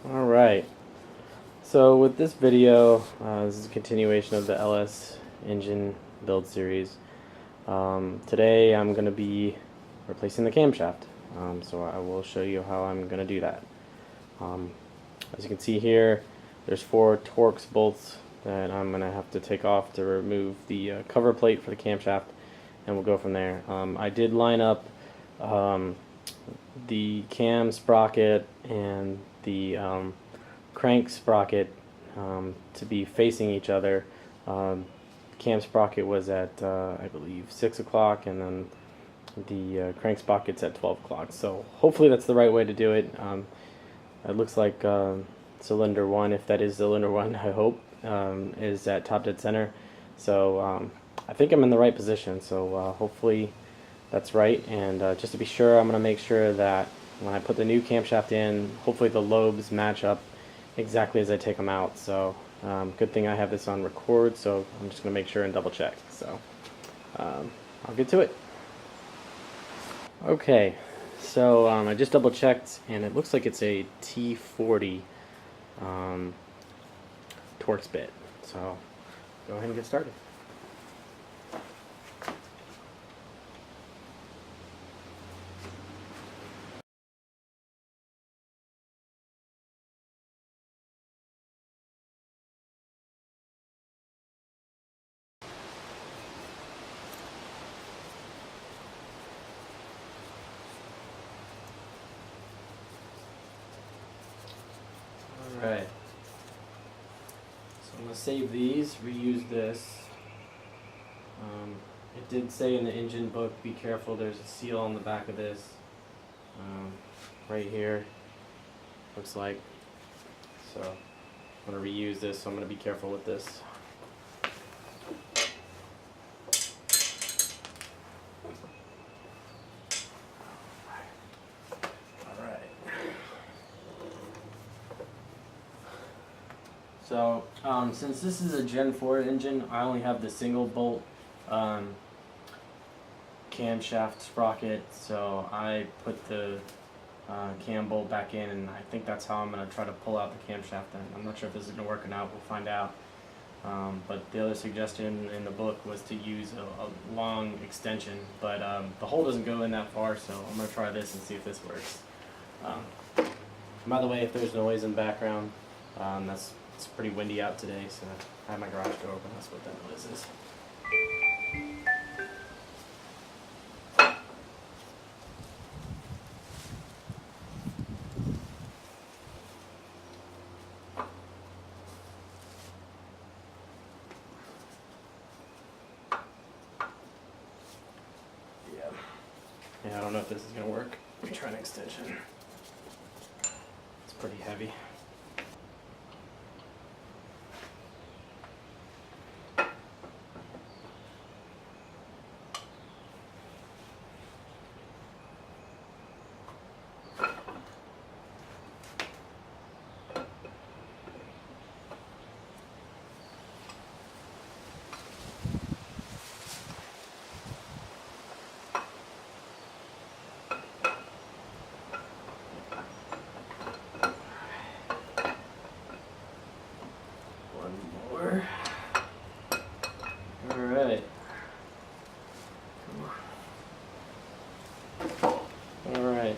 Alright, so with this video, this is a continuation of the LS engine build series. Today I'm going to be replacing the camshaft, so I will show you how I'm going to do that. As you can see here, there's 4 Torx bolts that I'm going to have to take off to remove the cover plate for the camshaft, and we'll go from there. I did line up the cam sprocket and the crank sprocket to be facing each other. Cam sprocket was at I believe 6 o'clock, and then the crank sprocket's at 12 o'clock. So hopefully that's the right way to do it. It looks like cylinder 1, if that is cylinder 1, I hope, is at top dead center. So I think I'm in the right position, so hopefully that's right. And just to be sure, I'm going to make sure that when I put the new camshaft in, hopefully the lobes match up exactly as I take them out. So good thing I have this on record, so I'm just going to make sure and double check. So I'll get to it. Okay, so I just double checked, and it looks like it's a T40 Torx bit. So go ahead and get started. Alright, so I'm going to save these, reuse this. It did say in the engine book, be careful, there's a seal on the back of this, right here, looks like. So I'm going to reuse this, so I'm going to be careful with this. So, since this is a Gen 4 engine, I only have the single bolt camshaft sprocket, so I put the cam bolt back in, and I think that's how I'm going to try to pull out the camshaft. And I'm not sure if this is going to work or not, we'll find out. But the other suggestion in the book was to use a long extension, but the hole doesn't go in that far, so I'm going to try this and see if this works. By the way, if there's noise in the background, it's pretty windy out today, so I have my garage door open. That's what that noise is. Yeah, I don't know if this is going to work. Let me try an extension. It's pretty heavy. Alright. Alright.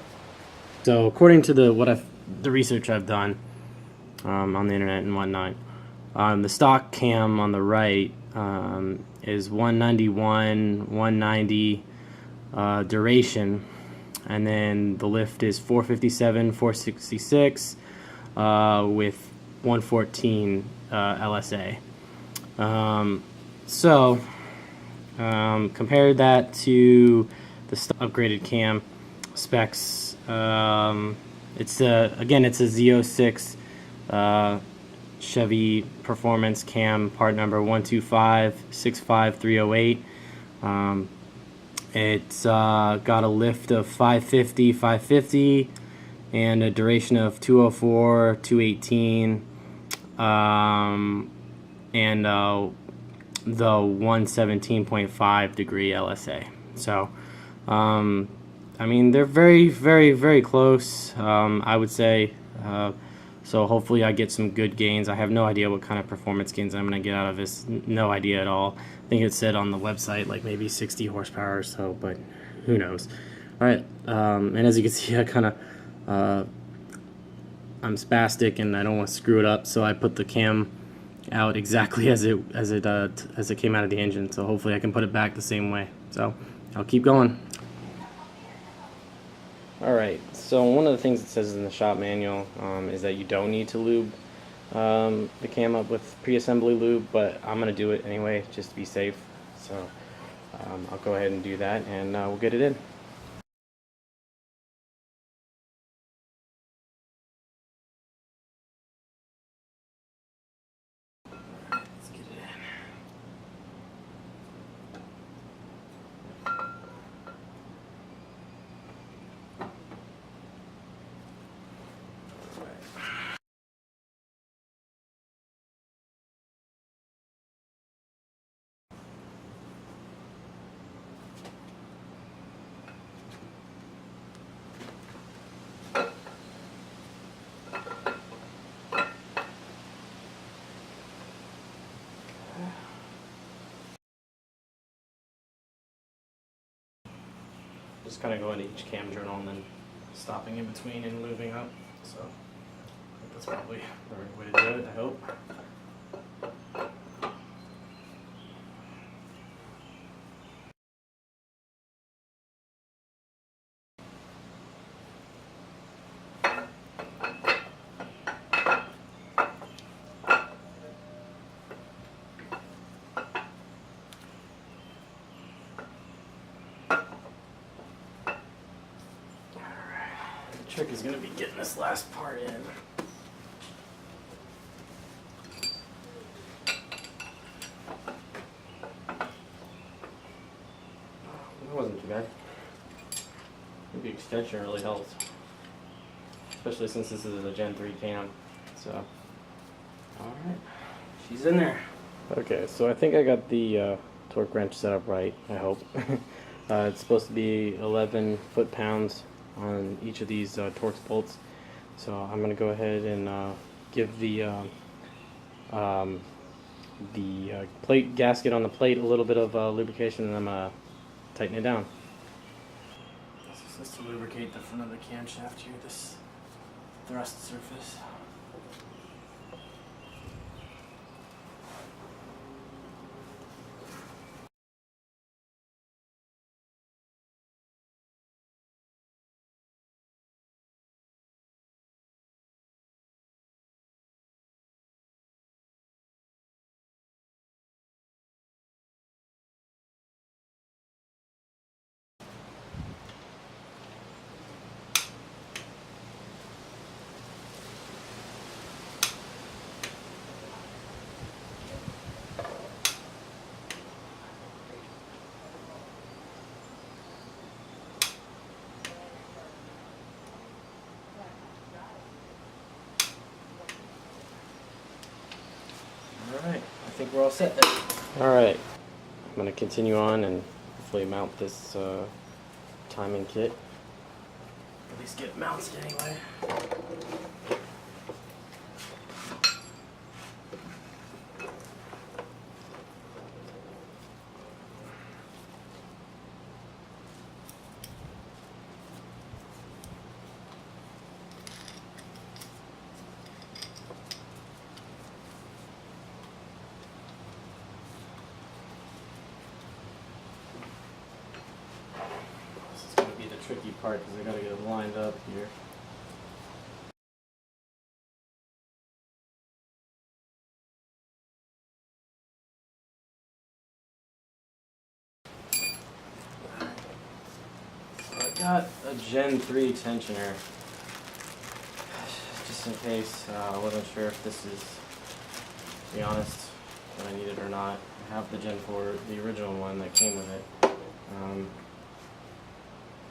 So according to the research I've done on the internet and whatnot, the stock cam on the right is 191, 190 duration, and then the lift is 457, 466 with 114 LSA. So compare that to the upgraded cam specs. It's again, it's a Z06 Chevy Performance cam, part number 125-65308. It's got a lift of 550, and a duration of 204, 218, and the 117.5 degree LSA. So I mean, they're very, very, very close. I would say So hopefully I get some good gains. I have no idea what kind of performance gains I'm going to get out of this. No idea at all. I think it said on the website like maybe 60 horsepower or so, but who knows. Alright, and as you can see, I kind of I'm spastic and I don't want to screw it up, so I put the cam out exactly as it came out of the engine. So hopefully I can put it back the same way. So I'll keep going. Alright, so one of the things it says in the shop manual is that you don't need to lube the cam up with pre-assembly lube, but I'm going to do it anyway just to be safe. So I'll go ahead and do that, and we'll get it in. Let's get it in. Just kind of going to each cam journal and then stopping in between and lubing up. So I think that's probably the right way to do it, I hope. The trick is going to be getting this last part in. That wasn't too bad. Maybe extension really helps, especially since this is a Gen 3 cam. So, alright, she's in there. Okay, so I think I got the torque wrench set up right, I hope. It's supposed to be 11 foot-pounds on each of these Torx bolts. So I'm going to go ahead and give the plate gasket on the plate a little bit of lubrication, and I'm going to tighten it down. This is just to lubricate the front of the camshaft here, this thrust surface. Alright, I think we're all set there. Alright, I'm going to continue on and hopefully mount this timing kit. At least get it mounted anyway. Tricky part because I gotta get it lined up here. So I got a Gen 3 tensioner, just in case. I wasn't sure if this is, to be honest, what I needed or not. I have the Gen 4, the original one that came with it.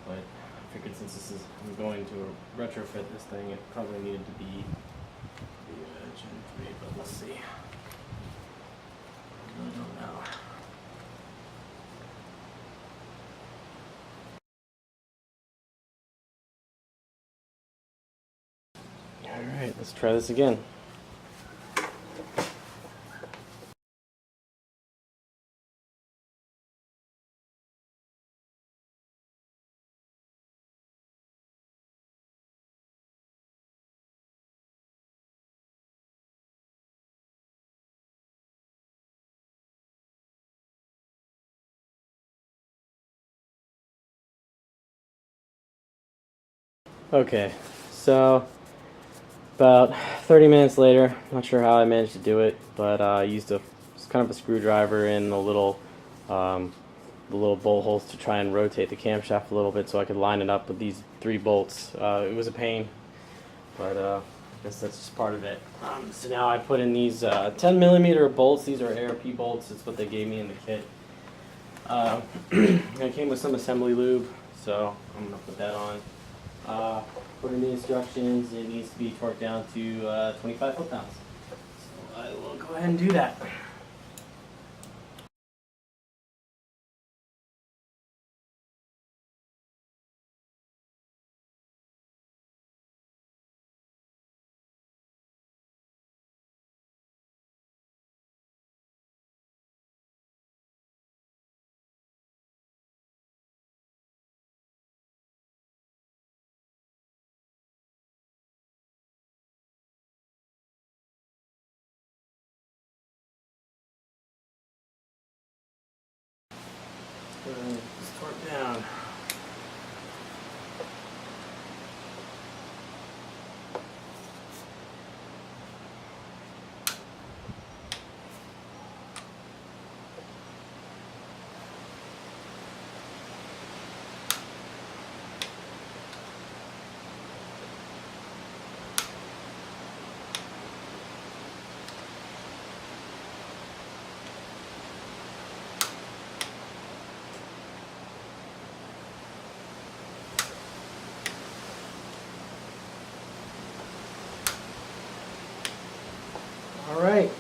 But I figured since I'm going to retrofit this thing, it probably needed to be the Gen 3, but we'll see. I really don't know. Alright, let's try this again. Okay, so about 30 minutes later, not sure how I managed to do it, but I used kind of a screwdriver in the little bolt holes to try and rotate the camshaft a little bit so I could line it up with these 3 bolts. It was a pain, but I guess that's just part of it. So now I put in these 10mm bolts. These are ARP bolts. It's what they gave me in the kit. It came with some assembly lube, so I'm going to put that on. Put in the instructions, it needs to be torqued down to 25 foot-pounds. So I will go ahead and do that. Just torque down. Alright,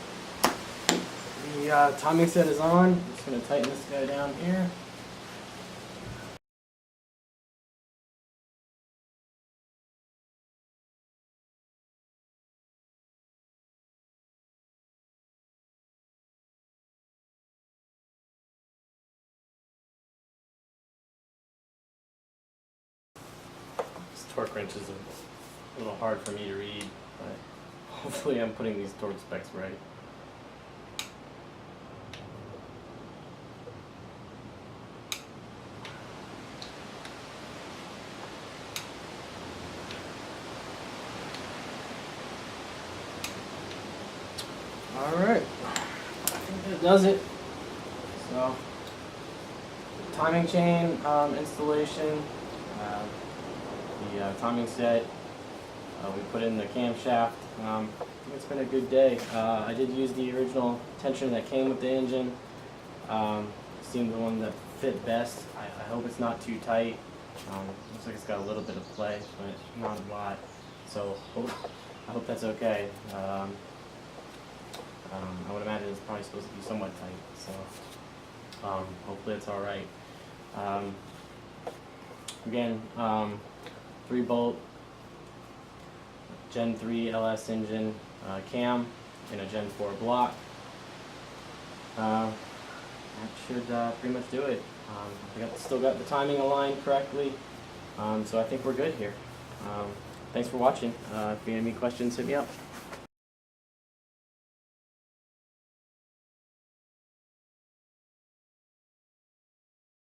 the timing set is on. I'm just going to tighten this guy down here. This torque wrench is a little hard for me to read, but hopefully I'm putting these torque specs right. Alright, I think that does it. So, timing chain installation, the timing set, we put in the camshaft. I think it's been a good day. I did use the original tensioner that came with the engine. Seemed the one that fit best. I hope it's not too tight. Looks like it's got a little bit of play, but not a lot. So I hope that's okay. I would imagine it's probably supposed to be somewhat tight, so hopefully it's alright. Again, 3-bolt Gen 3 LS engine cam in a Gen 4 block. That should pretty much do it. I still got the timing aligned correctly, so I think we're good here. Thanks for watching. If you have any questions, hit me up.